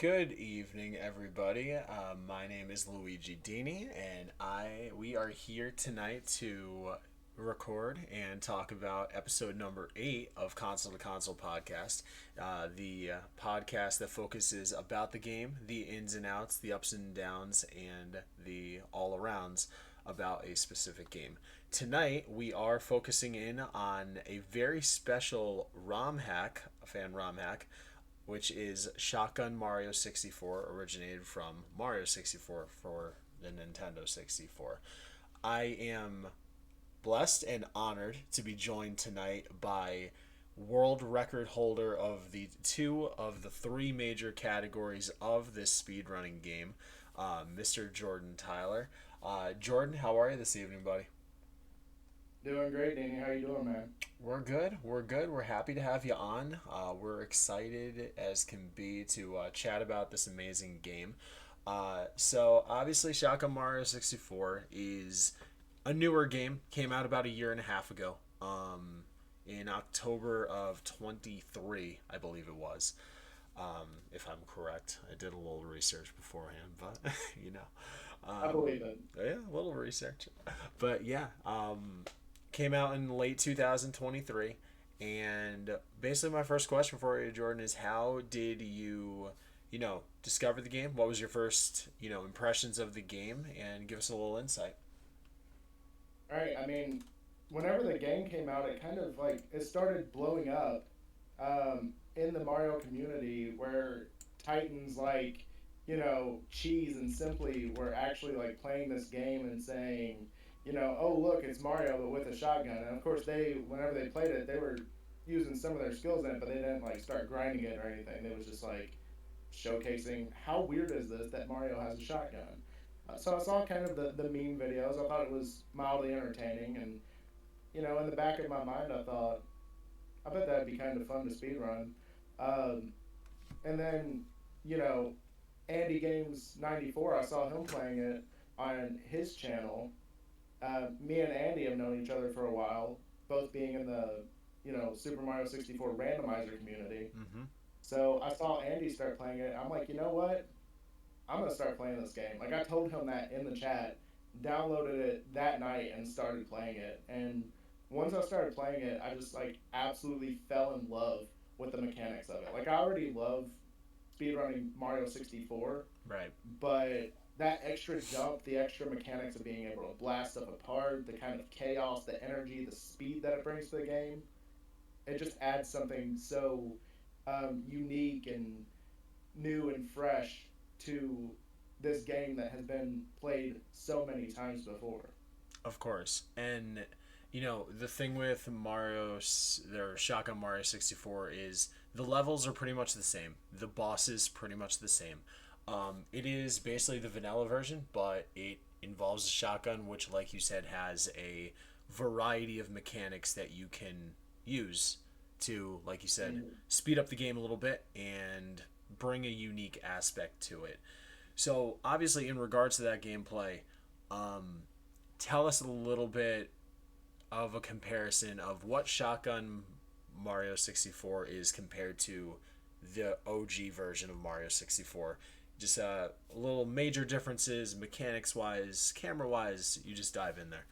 Good evening, everybody. My name is LuigiDini, and we are here tonight to record and talk about episode number 8 of Console to Console podcast, the podcast that focuses about the game, the ins and outs, the ups and downs, and the all arounds about a specific game. Tonight we are focusing in on a very special ROM hack, a fan ROM hack, which is Shotgun Mario 64, originated from Mario 64 for the Nintendo 64. I am blessed and honored to be joined tonight by world record holder of the two of the three major categories of this speedrunning game, Mr. Jordan Tyler. Jordan, how are you this evening, buddy? Doing great, Danny. How you doing, man? We're good. We're good. We're happy to have you on. We're excited as can be to chat about this amazing game. So obviously, Shotgun Mario 64 is a newer game. Came out about a year and a half ago. In October of 23, I believe it was. If I'm correct, I did a little research beforehand, but you know, I believe it. yeah, a little research. But yeah, came out in late 2023. And basically, my first question for you, Jordan, is how did you discover the game? What was your first, impressions of the game? And give us a little insight. All right. I mean, whenever the game came out, it kind of like it started blowing up in the Mario community, where Titans like Cheese and Simply were actually like playing this game and saying, oh look, it's Mario but with a shotgun. And of course, whenever they played it, they were using some of their skills in it, but they didn't like start grinding it or anything. They was just like showcasing how weird is this that Mario has a shotgun. So I saw kind of the meme videos. I thought it was mildly entertaining, and in the back of my mind, I thought, I bet that'd be kind of fun to speedrun. Um, and then, you know, Andy Games 94, I saw him playing it on his channel. Me and Andy have known each other for a while, both being in the Super Mario 64 randomizer community. Mm-hmm. So I saw Andy start playing it. I'm like, you know what? I'm gonna start playing this game. Like I told him that in the chat, downloaded it that night and started playing it. And once I started playing it, I just like absolutely fell in love with the mechanics of it. Like I already love speedrunning Mario 64, Right. but that extra jump, the extra mechanics of being able to blast stuff apart, the kind of chaos, the energy, the speed that it brings to the game, it just adds something so unique and new and fresh to this game that has been played so many times before. Of course. And the thing with their Shotgun Mario 64 is the levels are pretty much the same. The bosses pretty much the same. It is basically the vanilla version, but it involves a shotgun, which, like you said, has a variety of mechanics that you can use to, like you said, Mm. speed up the game a little bit and bring a unique aspect to it. So, obviously, in regards to that gameplay, um, tell us a little bit of a comparison of what Shotgun Mario 64 is compared to the OG version of Mario 64. Just little major differences, mechanics wise, camera wise. You just dive in there.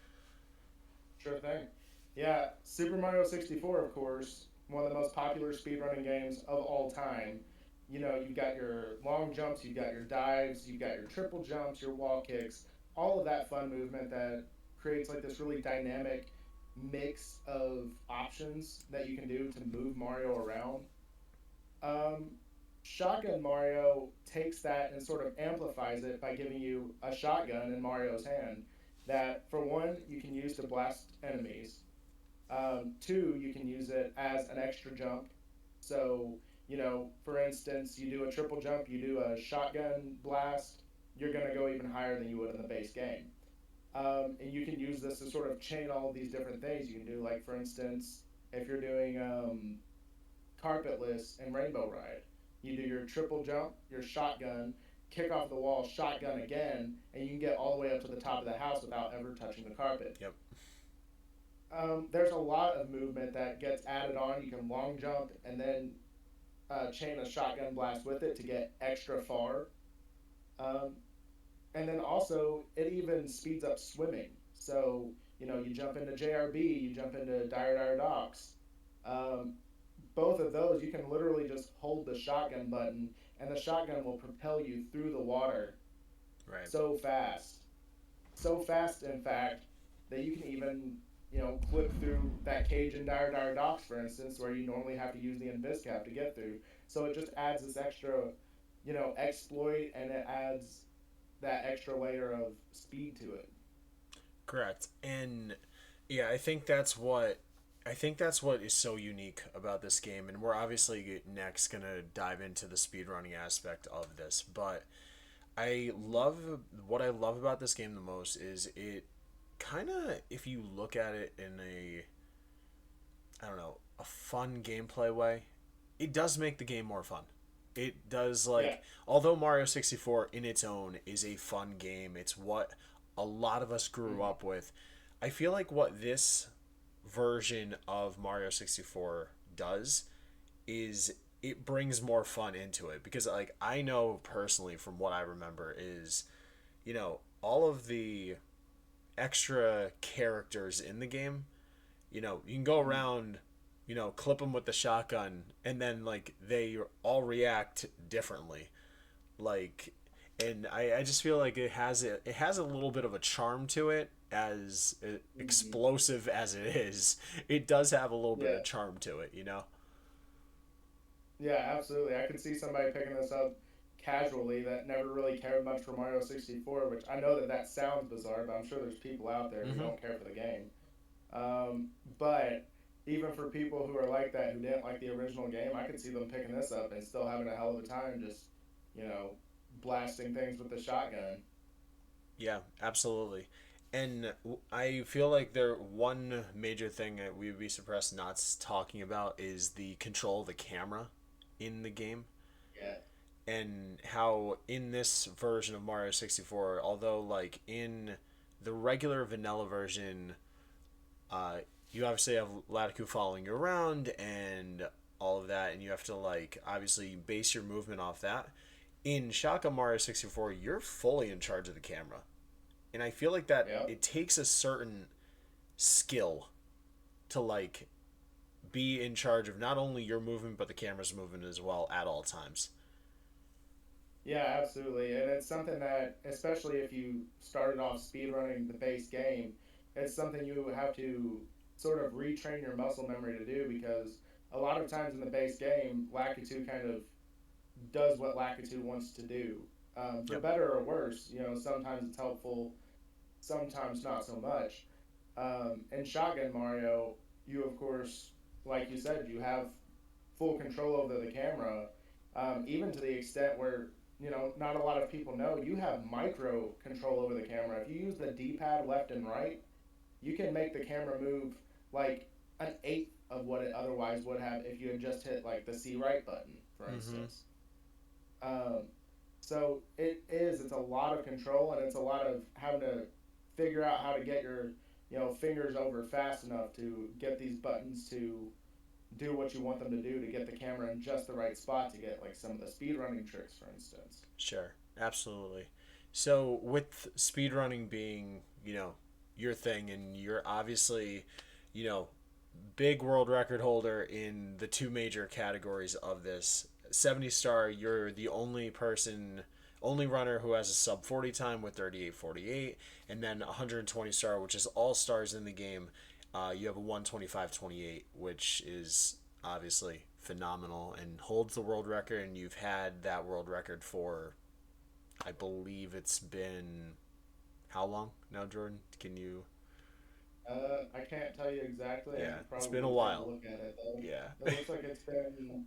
Sure thing. Yeah, Super Mario 64, of course, one of the most popular speedrunning games of all time. You've got your long jumps, you've got your dives, you've got your triple jumps, your wall kicks, all of that fun movement that creates like this really dynamic mix of options that you can do to move Mario around. Um, Shotgun Mario takes that and sort of amplifies it by giving you a shotgun in Mario's hand that, for one, you can use to blast enemies. Two, you can use it as an extra jump. So, for instance, you do a triple jump, you do a shotgun blast, you're going to go even higher than you would in the base game. And you can use this to sort of chain all of these different things. You can do, like, for instance, if you're doing carpetless and rainbow ride, you do your triple jump, your shotgun, kick off the wall, shotgun again, and you can get all the way up to the top of the house without ever touching the carpet. Yep. There's a lot of movement that gets added on. You can long jump and then chain a shotgun blast with it to get extra far. Um, and then also it even speeds up swimming. So you jump into JRB, you jump into Dire Dire Docks. Um, Both of those, you can literally just hold the shotgun button, and the shotgun will propel you through the water Right. so fast, so fast, in fact, that you can even clip through that cage in Dire Dire Docks, for instance, where you normally have to use the invis cap to get through. So it just adds this extra, exploit, and it adds that extra layer of speed to it. Correct. And yeah, I think that's what is so unique about this game, and we're obviously next gonna dive into the speedrunning aspect of this. But what I love about this game the most is it kind of, if you look at it in a, I don't know, a fun gameplay way, it does make the game more fun. It does, Yeah. like, although Mario 64 in its own is a fun game, it's what a lot of us grew Mhm. up with. I feel like what this version of Mario 64 does is it brings more fun into it, because like I know personally from what I remember is, all of the extra characters in the game, you can go Mhm. around, clip them with the shotgun, and then like they all react differently. Like, and I just feel like it has a little bit of a charm to it, as Mhm. explosive as it is. It does have a little bit Yeah. of charm to it. Yeah, absolutely. I could see somebody picking this up casually that never really cared much for Mario 64, which I know that that sounds bizarre, but I'm sure there's people out there who Mm-hmm. don't care for the game. But even for people who are like that, who didn't like the original game, I could see them picking this up and still having a hell of a time just, you know, blasting things with the shotgun. Yeah, absolutely. And I feel like one major thing that we would be suppressed not talking about is the control of the camera in the game, Yeah. and how in this version of Mario 64, although like in the regular vanilla version, uh, you obviously have Latiku following you around and all of that, and you have to like obviously base your movement off that. In Shotgun Mario 64, you're fully in charge of the camera, and I feel like that Yep. it takes a certain skill to like be in charge of not only your movement but the camera's movement as well at all times. Yeah, absolutely. And it's something that, especially if you started off speedrunning the base game, it's something you have to sort of retrain your muscle memory to do because a lot of times in the base game, Lakitu kind of does what Lakitu wants to do. For Yep. better or worse, sometimes it's helpful, sometimes not so much. In Shotgun Mario, you, of course, like you said, you have full control over the camera, even to the extent where not a lot of people know you have micro control over the camera. If you use the D-pad left and right, you can make the camera move like an eighth of what it otherwise would have if you had just hit like the C right button, for Mm-hmm. instance. Um, so it's a lot of control and it's a lot of having to figure out how to get your fingers over fast enough to get these buttons to do what you want them to do to get the camera in just the right spot to get like some of the speed running tricks, for instance. Sure. Absolutely. So with speedrunning being, your thing, and you're obviously, you know, big world record holder in the two major categories of this. 70 star, you're the only runner who has a sub 40 time with 38:48, and then 120 star, which is all stars in the game. You have a 125:28, which is obviously phenomenal and holds the world record. And you've had that world record for, I believe it's been how long now, Jordan? Can you? I can't tell you exactly. I Yeah, could it's been a probably take a while. look at it though. Yeah. It looks like it's been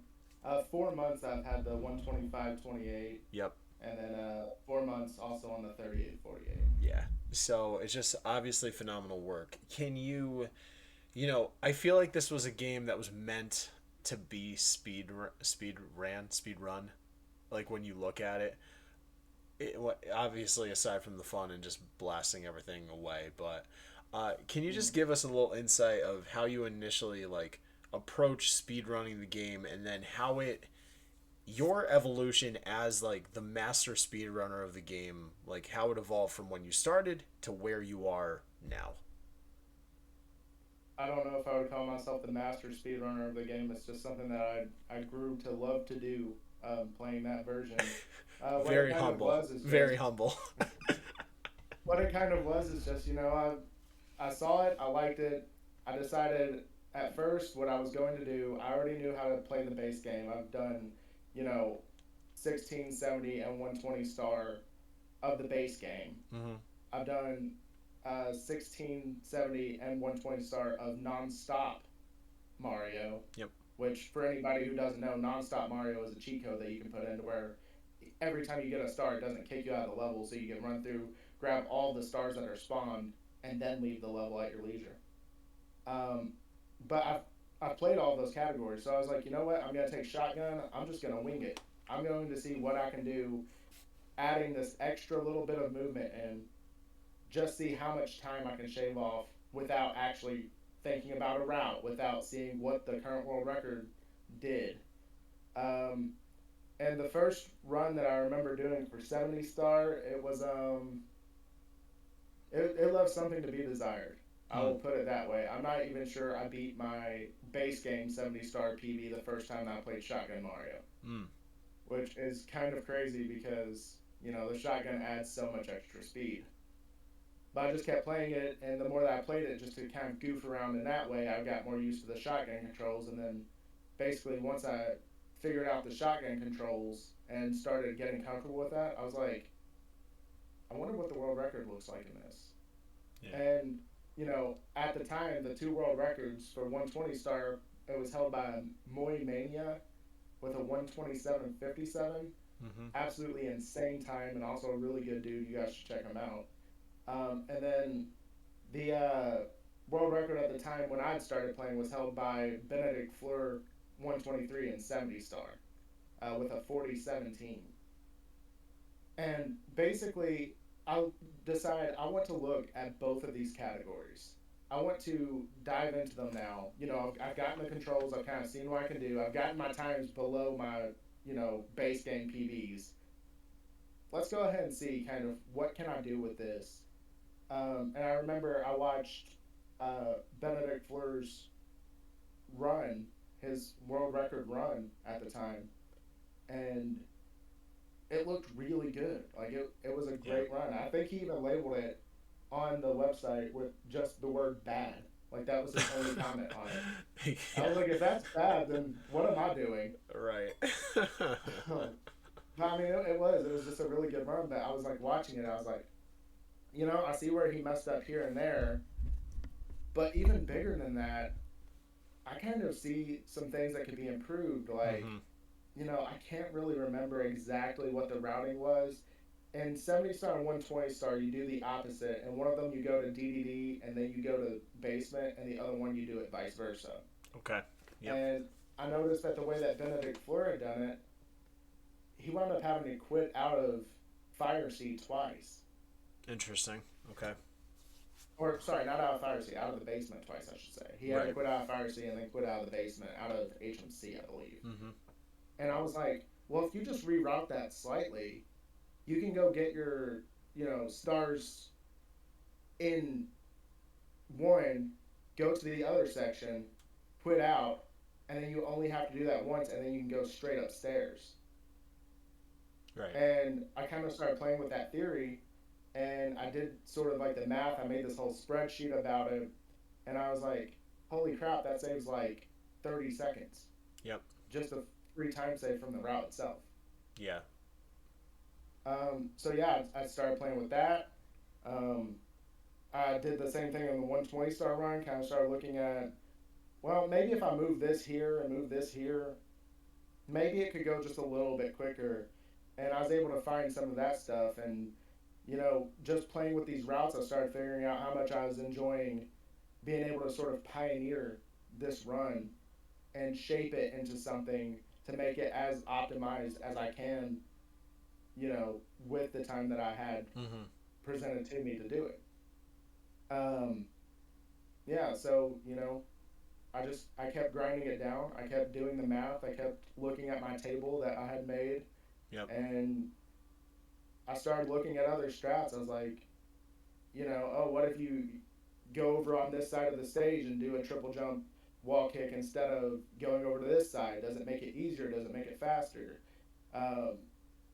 4 months. I've had the 125/28, Yep. and then 4 months also on the 38/48. Yeah. So it's just obviously phenomenal work. I feel like this was a game that was meant to be speed run. Like when you look at it, obviously aside from the fun and just blasting everything away, but can you just Mhm. give us a little insight of how you initially like approach speed running the game, and then how it your evolution as like the master speedrunner of the game, like how it evolved from when you started to where you are now. I don't know if I would call myself the master speedrunner of the game. It's just something that I grew to love to do, playing that version. What it Very kind of humble. was is Very just humble. what it kind of was is just, I saw it, I liked it. I decided at first what I was going to do. I already knew how to play the base game. I've done, you know, 16, 70, and 120 star of the base game. Hmm. I've done 16, 70, and 120 star of non-stop Mario, Yep. which for anybody who doesn't know, non-stop Mario is a cheat code that you can put in to where every time you get a star, it doesn't kick you out of the level, so you can run through, grab all the stars that are spawned, and then leave the level at your leisure. Um, but I've played all those categories, so I was like, you know what? I'm gonna take shotgun. I'm just gonna wing it. I'm going to see what I can do, adding this extra little bit of movement and just see how much time I can shave off without actually thinking about a route, without seeing what the current world record did. Um, and the first run that I remember doing for 70 star, it left something to be desired. I Hmm. will put it that way. I'm not even sure I beat my base game 70 star PB the first time I played Shotgun Mario, Mm. which is kind of crazy because, the shotgun adds so much extra speed. But I just kept playing it, and the more that I played it, just to kind of goof around in that way, I got more used to the shotgun controls. And then basically, once I figured out the shotgun controls and started getting comfortable with that, I was like, I wonder what the world record looks like in this. Yeah. And, at the time, the two world records for 120 star, it was held by Moy Mania with a 127.57. Hmm. Absolutely insane time, and also a really good dude. You guys should check him out. And then the world record at the time when I'd started playing was held by Benedict Fleur, 123 and 70 star, with a 40.17. And basically, I'll decide I want to look at both of these categories. I want to dive into them now. I've gotten the controls. I've kind of seen what I can do. I've gotten my times below my, base game PBs. Let's go ahead and see kind of what can I do with this. And I remember I watched Benedict Fleur's run, his world record run at the time, and it looked really good. Like it was a Yeah. great run. I think he even labeled it on the website with just the word bad. Like that was his only comment on it. I was Yeah. like, if that's bad, then what am I doing? Right. But I mean, it was just a really good run. But I was like watching it, I was like, I see where he messed up here and there, but even bigger than that, I kind of see some things that could be improved. Like, Hmm. I can't really remember exactly what the routing was. In 70 star and 120 star, you do the opposite. And one of them you go to DDD and then you go to basement, and the other one you do it vice versa. Okay. Yep. And I noticed that the way that Benedict Fleur had done it, he wound up having to quit out of Fire Seed twice. Interesting. Okay. Or, sorry, not out of Fire Seed, out of the basement twice, I should say. He had to Right. quit out of Fire Seed and then quit out of the basement, out of HMC, I believe. Hmm. And I was like, well, if you just reroute that slightly, you can go get your, stars in one, go to the other section, quit out, and then you only have to do that once, and then you can go straight upstairs. Right. And I kind of started playing with that theory, and I did sort of like the math. I made this whole spreadsheet about it, and I was like, holy crap, that saves like 30 seconds. Yep. Just a free time save from the route itself. Yeah. So yeah, I started playing with that. Um, I did the same thing on the 120 star run. Kind of started looking at, well, maybe if I move this here and move this here, maybe it could go just a little bit quicker. And I was able to find some of that stuff. And just playing with these routes, I started figuring out how much I was enjoying being able to sort of pioneer this run and shape it into something to make it as optimized as I can, with the time that I had Hmm. presented to me to do it. Um, yeah, so, I kept grinding it down. I kept doing the math. I kept looking at my table that I had made, Yep. and I started looking at other strats. I was like, oh, what if you go over on this side of the stage and do a triple jump wall kick instead of going over to this side? Does it make it easier? Does it make it faster? Um,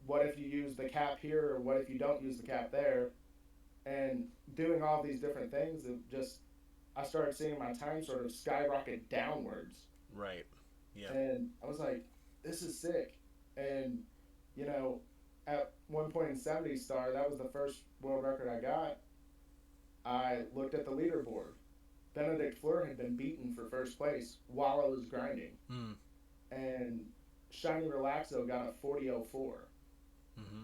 what if you use the cap here, or what if you don't use the cap there? And doing all these different things, it just I started seeing my time sort of skyrocket downwards, Right. Yep. and I was like, this is sick. And you know, at one point in 70 star, that was the first world record I got. I looked at the leaderboard. Benedict Fleur had been beaten for first place while I was grinding, Mm. and Shiny Relaxo got a 40.04. Mm-hmm.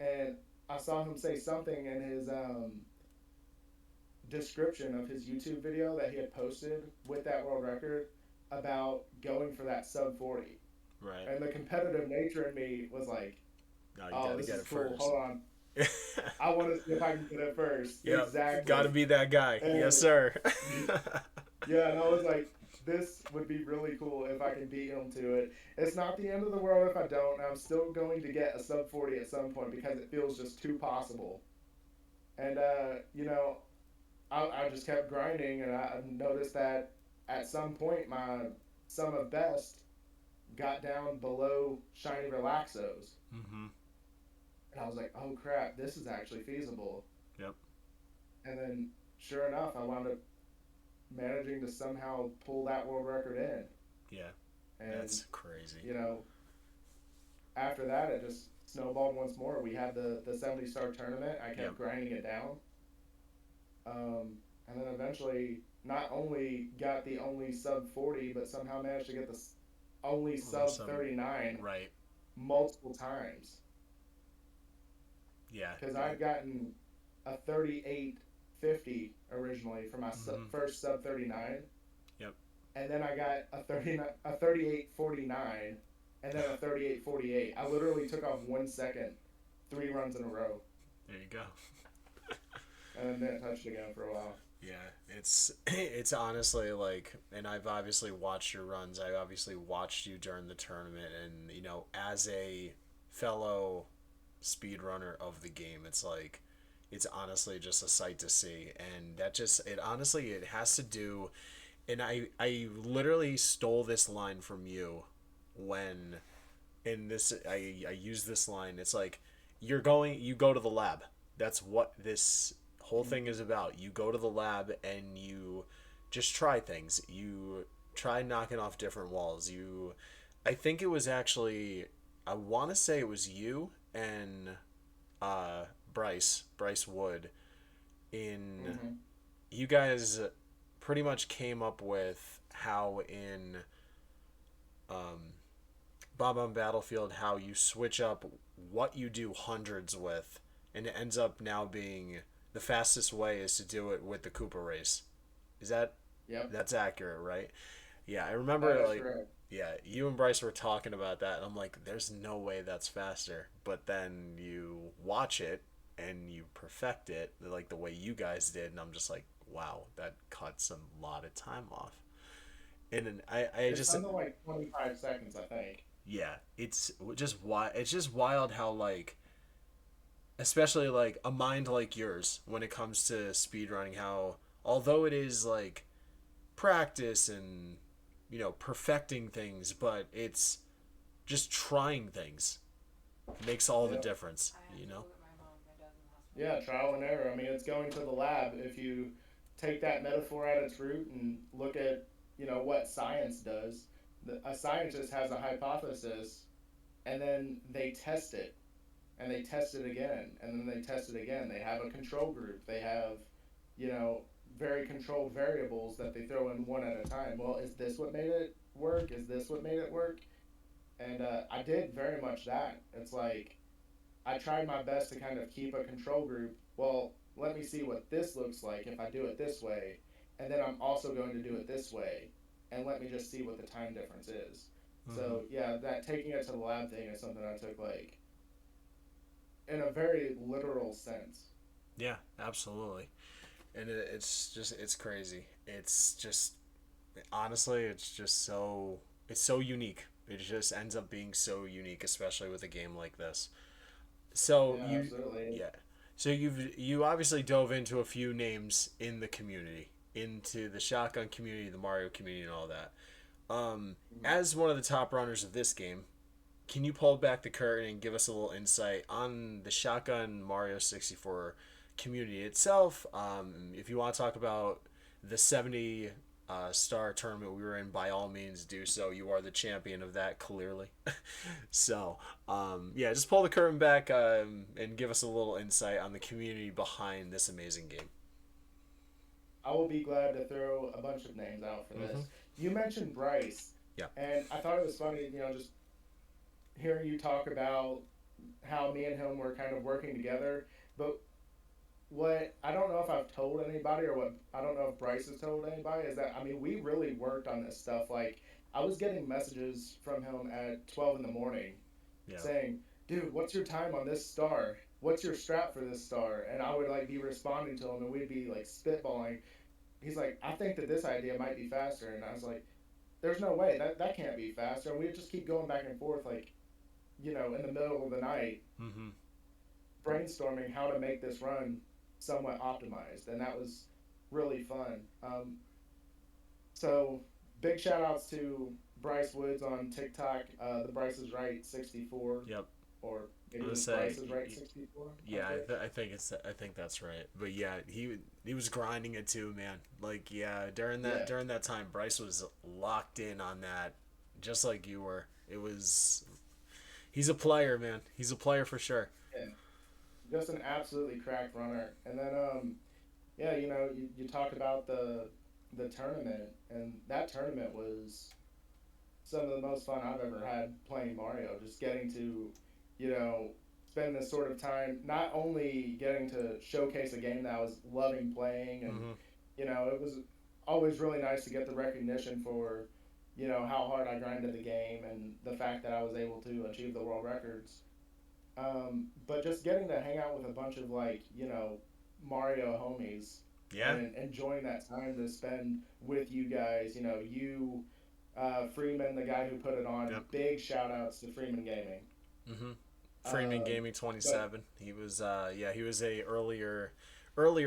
And I saw him say something in his description of his YouTube video that he had posted with that world record about going for that sub 40. Right. And the competitive nature in me was like, No, you oh, gotta this get is it cool. first. Hold on. I want to see if I can get it first. Yep. Exactly. Gotta be that guy. And Yes, sir. yeah, and I was like, this would be really cool if I can beat him to it. It's not the end of the world if I don't. I'm still going to get a sub 40 at some point because it feels just too possible. And, I just kept grinding, and I noticed that at some point my sum of best got down below Shiny Relaxos. Mm-hmm. And I was like, oh crap, this is actually feasible. Yep. And then, sure enough, I wound up managing to somehow pull that world record in. Yeah. And, That's crazy. After that, it just snowballed once more. We had the 70 star tournament. I kept Yep. grinding it down. And then eventually, not only got the only sub 40, but somehow managed to get the only sub 39 Right. multiple times. Yeah. Because I'd gotten a 38.50 originally for my first sub 39. Yep. And then I got a 38.49, and then a 38.48. I literally took off 1 second, 3 runs in a row. There you go. And then didn't touch it again for a while. Yeah, it's honestly like, and I've obviously watched your runs. I obviously watched you during the tournament, and as a fellow speedrunner of the game, it's like, it's honestly just a sight to see, and it has to do, and I literally stole this line from you when I use this line. It's like, you go to the lab. That's what this whole thing is about. You go to the lab and you just try things. You try knocking off different walls. I think it was actually, I want to say it was you and Bryce Wood you guys pretty much came up with how in Bob on Battlefield, how you switch up what you do hundreds with, and it ends up now being the fastest way is to do it with the Koopa race. Is that? Yep. That's accurate, right? Yeah, I remember Correct. yeah, you and Bryce were talking about that, and I'm like, there's no way that's faster. But then you watch it and you perfect it like the way you guys did, and I'm just like, wow, that cuts a lot of time off. And then It's just something like 25 seconds, I think. yeah, it's just wild how, like, especially like a mind like yours when it comes to speedrunning, how although it is like practice and perfecting things, but it's just trying things makes all the difference. Yeah, trial and error. I mean, it's going to the lab. If you take that metaphor at its root and look at what science does, a scientist has a hypothesis, and then they test it, and they test it again, and then they test it again. They have a control group. They have, very controlled variables that they throw in one at a time. Well, is this what made it work? Is this what made it work? And I did very much that. It's like, I tried my best to kind of keep a control group. Well, let me see what this looks like if I do it this way, and then I'm also going to do it this way, and let me just see what the time difference is. Mm-hmm. So yeah, that taking it to the lab thing is something I took like in a very literal sense. Yeah, absolutely. And it's crazy. It's just honestly, it's so unique. It just ends up being so unique, especially with a game like this. So Yeah, you, absolutely. yeah. So you obviously dove into a few names in the community, into the shotgun community, the Mario community, and all that. As one of the top runners of this game, can you pull back the curtain and give us a little insight on the shotgun Mario 64 community itself? If you want to talk about the 70 star tournament we were in, by all means do so. You are the champion of that, clearly. So, yeah, just pull the curtain back and give us a little insight on the community behind this amazing game. I will be glad to throw a bunch of names out for Mm-hmm. this. You mentioned Bryce, Yeah. and I thought it was funny, just hearing you talk about how me and him were kind of working together. But what I don't know if I've told anybody, or what I don't know if Bryce has told anybody, is that, I mean, we really worked on this stuff. Like, I was getting messages from him at 12 in the morning Yeah. saying, dude, what's your time on this star? What's your strat for this star? And I would like be responding to him, and we'd be like spitballing. He's like, I think that this idea might be faster. And I was like, there's no way that can't be faster. And we just keep going back and forth, like, in the middle of the night, Mm-hmm. brainstorming how to make this run somewhat optimized. And that was really fun. So big shout outs to Bryce Woods on TikTok, the Bryce is Right 64, Yep. or I'm maybe gonna just say, Bryce is Right 64 on yeah, Twitch. I think that's right. But yeah, he was grinding it too, man. Like yeah, Yeah. during that time, Bryce was locked in on that, just like you were. It was he's a player, man. He's a player for sure. Yeah. Just an absolutely cracked runner. And then, yeah, you talked about the tournament, and that tournament was some of the most fun I've ever had playing Mario. Just getting to, you know, spend this sort of time, not only getting to showcase a game that I was loving playing, and Mm-hmm. it was always really nice to get the recognition for, how hard I grinded the game, and the fact that I was able to achieve the world records. But just getting to hang out with a bunch of, like, Mario homies, Yeah. and enjoying that time to spend with you guys. Freeman, the guy who put it on. Yep. Big shout outs to Freeman Gaming. Mm-hmm. Freeman Um, Gaming but 27. He was yeah, he was a earlier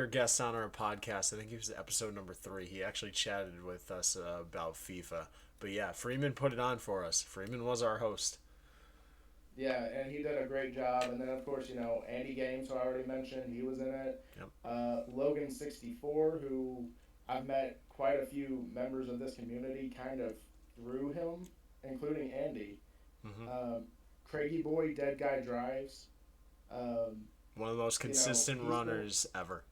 guest on our podcast. I think he was episode number 3. He actually chatted with us about FIFA. But yeah, Freeman put it on for us. Freeman was our host. yeah, and he did a great job. And then, of course, Andy Games, who I already mentioned, he was in it. Yep. Logan 64, who I've met quite a few members of this community kind of through him, including Andy. Mm-hmm. Um, Craigie Boy, Dead Guy Drives. Um, One of the most consistent he's been, runners ever.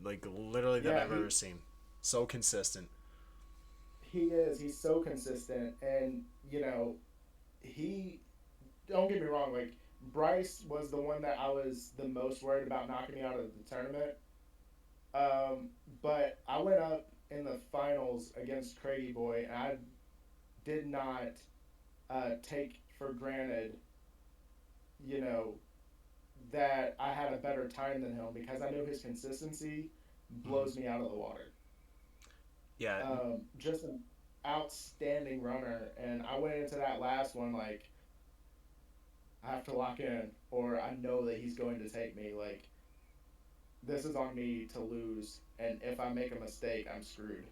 Like literally that yeah, I've ever seen. So consistent. he is. He's so consistent. And, he, don't get me wrong, like, Bryce was the one that I was the most worried about knocking me out of the tournament. But I went up in the finals against Craigie Boy, and I did not take for granted, you know, that I had a better time than him, because I knew his consistency Mm-hmm. blows me out of the water. Yeah. Just an outstanding runner, and I went into that last one like, I have to lock in, or I know that he's going to take me. Like, this is on me to lose, and if I make a mistake, I'm screwed.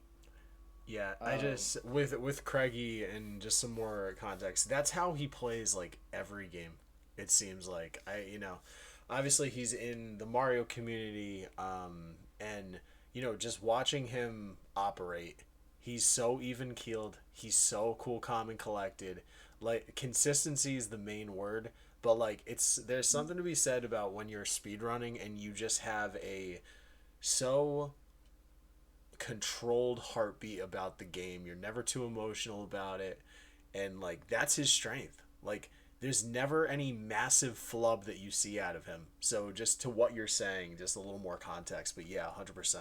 Yeah, I Um, just with Craigie and just some more context. That's how he plays like every game. It seems like obviously he's in the Mario community, and just watching him operate, he's so even keeled. He's so cool, calm, and collected. Like consistency is the main word, but like there's something to be said about when you're speedrunning and you just have a so controlled heartbeat about the game. You're never too emotional about it. And like that's his strength. Like there's never any massive flub that you see out of him. So just to what you're saying, just a little more context. But yeah, 100%.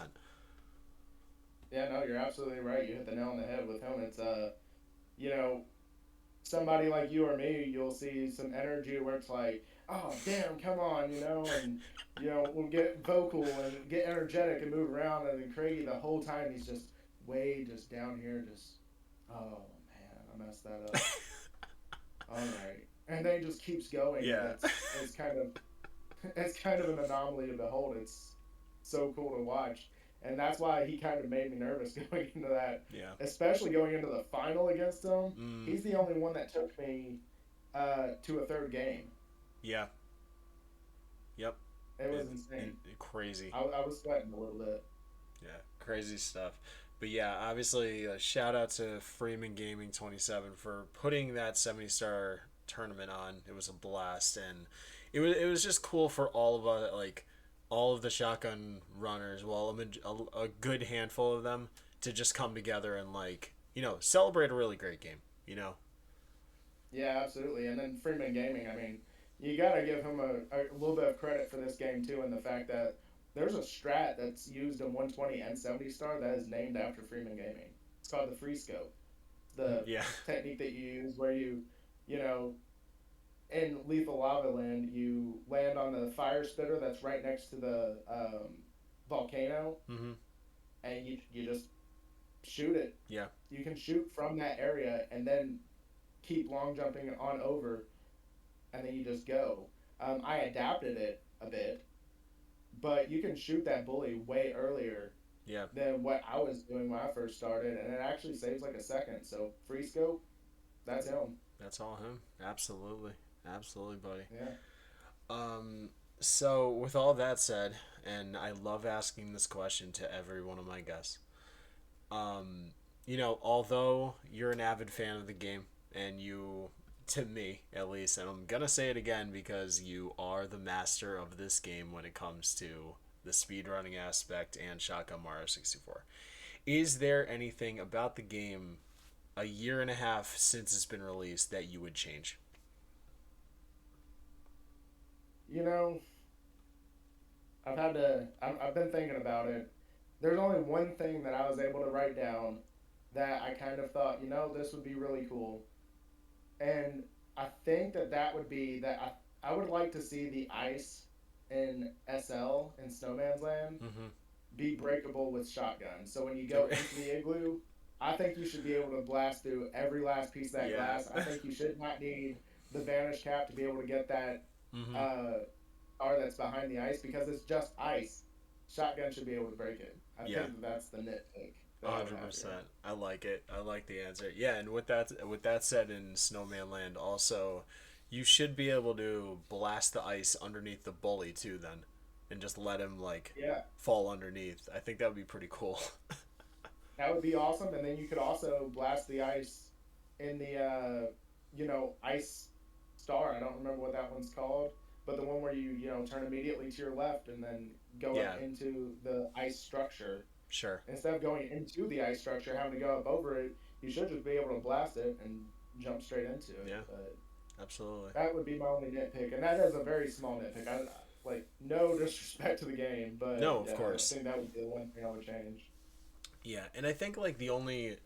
yeah, no, you're absolutely right. You hit the nail on the head with him. It's you know, somebody like you or me, you'll see some energy where it's like, oh damn, come on, and we'll get vocal and get energetic and move around, and then Craigie the whole time he's just way just down here, just oh man, I messed that up. All right, and then he just keeps going, and Yeah. it's kind of it's kind of an anomaly to behold. It's so cool to watch, and that's why he kind of made me nervous going into that, Yeah. especially going into the final against him. Mm, He's the only one that took me to a third game. yeah. Yep. It was insane. Crazy. I was sweating a little bit. Yeah, crazy stuff. But yeah, obviously, shout out to Freeman Gaming 27 for putting that 70-star tournament on. It was a blast, and it was just cool for all of us, like all of the shotgun runners. Well, a good handful of them to just come together and celebrate a really great game. You know. Yeah, absolutely. And then Freeman Gaming, I mean, you got to give him a little bit of credit for this game, too, and the fact that there's a strat that's used in 120 and 70 star that is named after Freeman Gaming. It's called the free scope. The Yeah. technique that you use where you know, in Lethal Lava Land, you land on the fire spitter that's right next to the volcano, Mm-hmm. and you just shoot it. Yeah. You can shoot from that area and then keep long jumping on over, and then you just go. I adapted it a bit, but you can shoot that bully way earlier Yeah. than what I was doing when I first started, and it actually saves like a second. So free scope, that's him. That's all him. Absolutely. Absolutely, buddy. Yeah. So with all that said, and I love asking this question to every one of my guests. Although you're an avid fan of the game, and you, to me at least, and I'm gonna say it again because you are the master of this game when it comes to the speedrunning aspect and Shotgun Mario 64. Is there anything about the game a year and a half since it's been released that you would change? You know, I've been thinking about it. There's only one thing that I was able to write down that I kind of thought, this would be really cool. And I think that would be that I would like to see the ice in SL in Snowman's Land Mm-hmm. be breakable with shotguns. So when you go into the igloo, I think you should be able to blast through every last piece of that Yeah. glass. I think you should not need the vanish cap to be able to get that Mm-hmm. car that's behind the ice because it's just ice. Shotgun should be able to break it. I Yeah. think that's the nitpick that I would have 100%. here. I like it. I like the answer. Yeah, and with that said, in Snowman Land, also, you should be able to blast the ice underneath the bully too, then, and just let him Yeah, fall underneath. I think that would be pretty cool. that would be awesome. And then you could also blast the ice in the ice star. I don't remember what that one's called, but the one where you turn immediately to your left and then go Yeah. up into the ice structure. Sure. Instead of going into the ice structure, having to go up over it, you should just be able to blast it and jump straight into it. Yeah. But Absolutely. that would be my only nitpick, and that is a very small nitpick. No disrespect to the game, but No, of yeah, course. I think that would be the one thing I would change. Yeah, and I think the only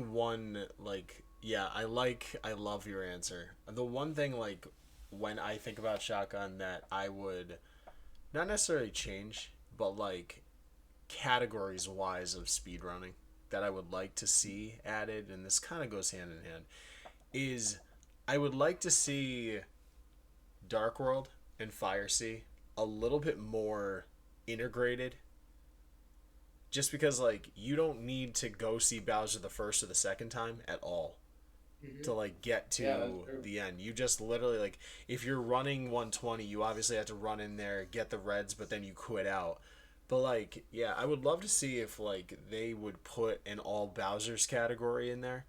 one yeah, I love your answer. The one thing when I think about shotgun that I would not necessarily change, but categories wise of speedrunning that I would like to see added, and this kind of goes hand in hand, is I would like to see Dark World and Fire Sea a little bit more integrated, just because you don't need to go see Bowser the first or the second time at all Mm-hmm. to get to Yeah, that's true. the end. You just literally if you're running 120, you obviously have to run in there, get the reds, but then you quit out. But yeah, I would love to see if they would put an all Bowser's category in there,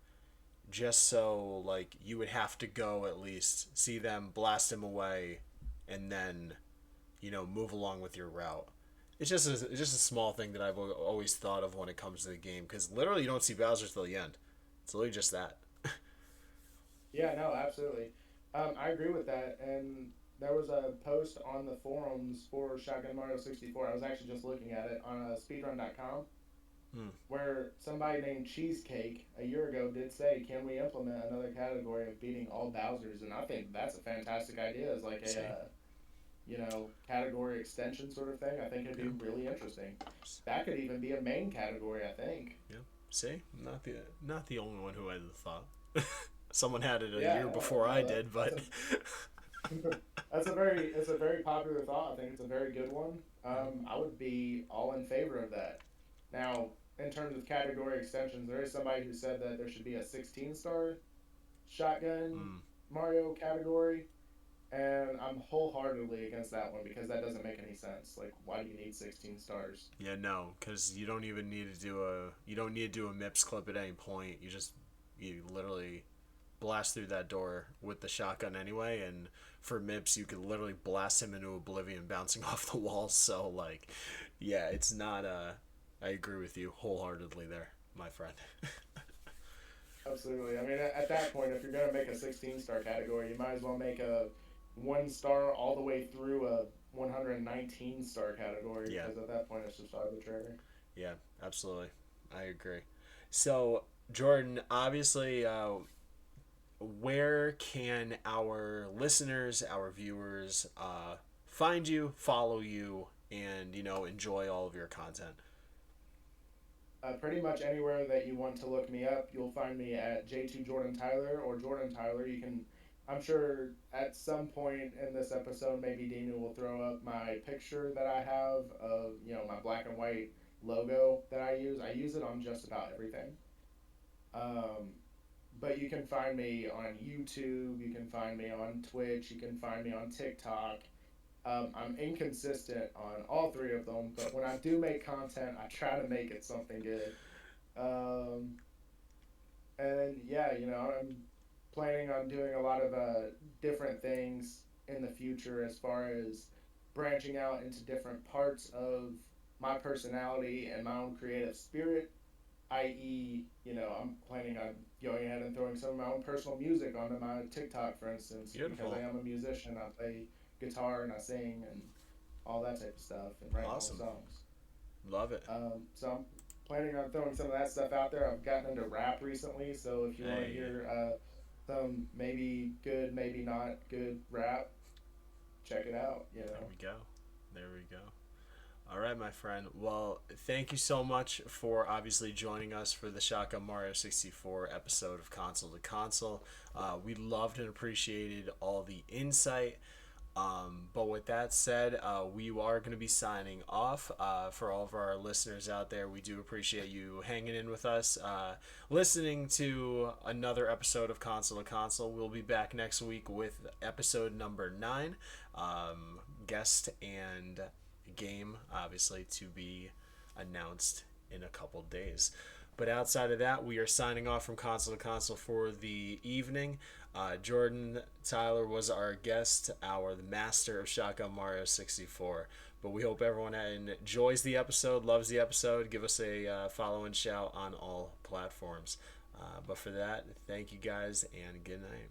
just so you would have to go at least see them, blast him away, and then move along with your route. It's just a small thing that I've always thought of when it comes to the game, because literally you don't see Bowser till the end. It's literally just that. Yeah, no, absolutely. I agree with that. And there was a post on the forums for Shotgun Mario 64. I was actually just looking at it on speedrun.com, Hmm. where somebody named Cheesecake a year ago did say, "Can we implement another category of beating all Bowsers?" And I think that's a fantastic idea. As See? category extension sort of thing. I think it'd be Yeah. really interesting. That could even be a main category, I think. Yeah. See, not the only one who had the thought. Someone had it a Yeah, year no, before I no, did, but it's a very popular thought. I think it's a very good one. I would be all in favor of that. Now, in terms of category extensions, there is somebody who said that there should be a 16-star shotgun mm, Mario category, and I'm wholeheartedly against that one because that doesn't make any sense. Like, why do you need 16 stars? yeah, no, because you don't even need to do a MIPS clip at any point. You literally blast through that door with the shotgun anyway, and for MIPS you could literally blast him into oblivion, bouncing off the walls. So like, yeah, it's not. I agree with you wholeheartedly there, my friend. Absolutely. I mean, at that point, if you're going to make a 16-star category, you might as well make a 1 star all the way through a 119-star category Yeah, because at that point it's just arbitrary. yeah, absolutely, I agree. So Jordan, obviously, where can our listeners, our viewers, find you, follow you, and enjoy all of your content? Pretty much anywhere that you want to look me up, you'll find me at J2JordanTyler or Jordan Tyler. You can, I'm sure at some point in this episode, maybe Dina will throw up my picture that I have of, my black and white logo that I use. I use it on just about everything. Um, but you can find me on YouTube, you can find me on Twitch, you can find me on TikTok. I'm inconsistent on all three of them, but when I do make content, I try to make it something good. Um, and yeah, I'm planning on doing a lot of different things in the future as far as branching out into different parts of my personality and my own creative spirit, i.e., I'm planning on going ahead and throwing some of my own personal music onto my TikTok, for instance, because I Beautiful, am a musician. I play guitar and I sing and all that type of stuff and write my own awesome, songs. love it. So I'm planning on throwing some of that stuff out there. I've gotten into rap recently, so if you want to Hey, hear some maybe good, maybe not good rap, check it out. there we go, there we go. All right, my friend. Well, thank you so much for obviously joining us for the Shotgun Mario 64 episode of Console to Console. We loved and appreciated all the insight. But with that said, we are going to be signing off. For all of our listeners out there, we do appreciate you hanging in with us, listening to another episode of Console to Console. We'll be back next week with episode number 9, guest and game, obviously, to be announced in a couple days. But outside of that, we are signing off from Console to Console for the evening. Jordan Tyler was our guest, the master of Shotgun Mario 64. But we hope everyone enjoys the episode, loves the episode. Give us a follow and shout on all platforms. But for that, thank you guys and good night.